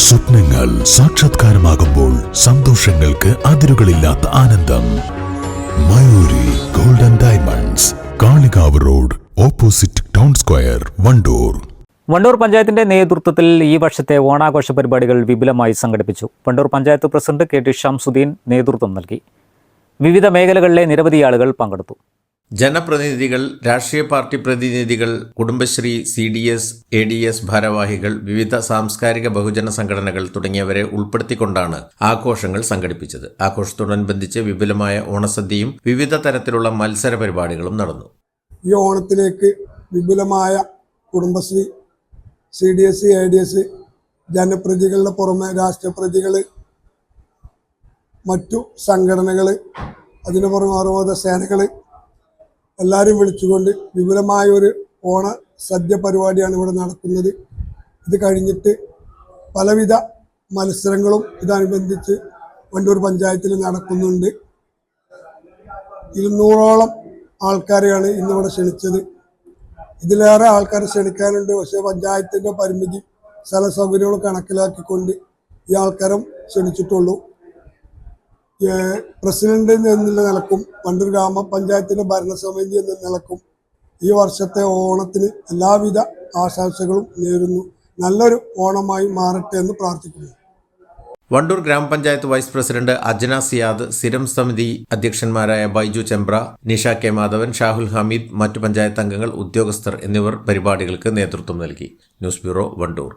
സ്വപ്നങ്ങൾ സാക്ഷാത്കാരമാകുമ്പോൾ സന്തോഷങ്ങൾക്ക് അതിരുകളില്ലാത്ത ആനന്ദം. Mayuri golden diamonds, Kalikavu road, opposite town square, Wandoor. Wandoor പഞ്ചായത്തിന്റെ നേതൃത്വത്തിൽ ഈ വർഷത്തെ ഓണാഘോഷ പരിപാടികൾ വിപുലമായി സംഘടിപ്പിച്ചു. Wandoor panchayat president K T. ഷംസുദ്ദീൻ നേതൃത്വം നൽകി. വിവിധ മേഖലകളിലെ നിരവധി ആളുകൾ പങ്കെടുത്തു. ജനപ്രതിനിധികൾ, രാഷ്ട്രീയ പാർട്ടി പ്രതിനിധികൾ, കുടുംബശ്രീ, CDS, ADS ഭാരവാഹികൾ, വിവിധ സാംസ്കാരിക ബഹുജന സംഘടനകൾ തുടങ്ങിയവരെ ഉൾപ്പെടുത്തിക്കൊണ്ടാണ് ആഘോഷങ്ങൾ സംഘടിപ്പിച്ചത്. ആഘോഷത്തോടനുബന്ധിച്ച് വിപുലമായ ഓണസദ്യയും വിവിധ തരത്തിലുള്ള മത്സര പരിപാടികളും നടന്നു. ഈ ഓണത്തിലേക്ക് വിപുലമായ കുടുംബശ്രീ, CDS, ADS, ജനപ്രതികളുടെ പുറമെ രാഷ്ട്രീയ പ്രതികൾ, മറ്റു സംഘടനകൾ, അതിനു പുറമെ അറുപത് സേനകൾ എല്ലാവരും വിളിച്ചുകൊണ്ട് വിപുലമായ ഒരു ഓണ സദ്യ പരിപാടിയാണ് ഇവിടെ നടക്കുന്നത്. ഇത് കഴിഞ്ഞിട്ട് പലവിധ മത്സരങ്ങളും ഇതനുബന്ധിച്ച് വണ്ടൂർ പഞ്ചായത്തിൽ നടക്കുന്നുണ്ട്. 200ഓളം ആൾക്കാരെയാണ് ഇന്നിവിടെ ക്ഷണിച്ചത്. ഇതിലേറെ ആൾക്കാരെ ക്ഷണിക്കാനുണ്ട്. പക്ഷേ പഞ്ചായത്തിൻ്റെ പരിമിതി, സ്ഥല സൗകര്യങ്ങൾ കണക്കിലാക്കിക്കൊണ്ട് ഈ ആൾക്കാരും ക്ഷണിച്ചിട്ടുള്ളൂ. പ്രസിഡന്റ് എന്നുള്ള നിലക്കും വണ്ടൂർ ഗ്രാമപഞ്ചായത്തിന്റെ ഭരണസമിതി എന്ന നിലക്കും ഈ വർഷത്തെ ഓണത്തിന് എല്ലാവിധ ആശംസകളും നേരുന്നു. നല്ലൊരു ഓണമായി മാറട്ടെ എന്ന് പ്രാർത്ഥിക്കുന്നു. വണ്ടൂർ ഗ്രാമപഞ്ചായത്ത് വൈസ് പ്രസിഡന്റ് അജ്ന സിയാദ്, സ്ഥിരം സമിതി അധ്യക്ഷന്മാരായ ബൈജു ചെമ്പ്ര, നിഷ കെ മാധവൻ, ഷാഹുൽ ഹമീദ്, മറ്റു പഞ്ചായത്ത് അംഗങ്ങൾ, ഉദ്യോഗസ്ഥർ എന്നിവർ പരിപാടികൾക്ക് നേതൃത്വം നൽകി. News bureau, Wandoor.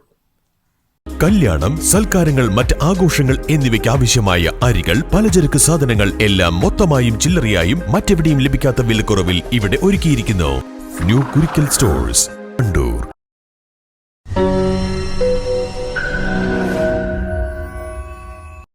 കല്യാണം, സൽക്കാരങ്ങൾ, മറ്റ് ആഘോഷങ്ങൾ എന്നിവയ്ക്ക് ആവശ്യമായ അരികൾ, പലചരക്ക് സാധനങ്ങൾ എല്ലാം മൊത്തമായും ചില്ലറയായും മറ്റെവിടെയും ലഭിക്കാത്ത വിലക്കുറവിൽ ഇവിടെ ഒരുക്കിയിരിക്കുന്നു. New Kurikkal stores, Wandoor.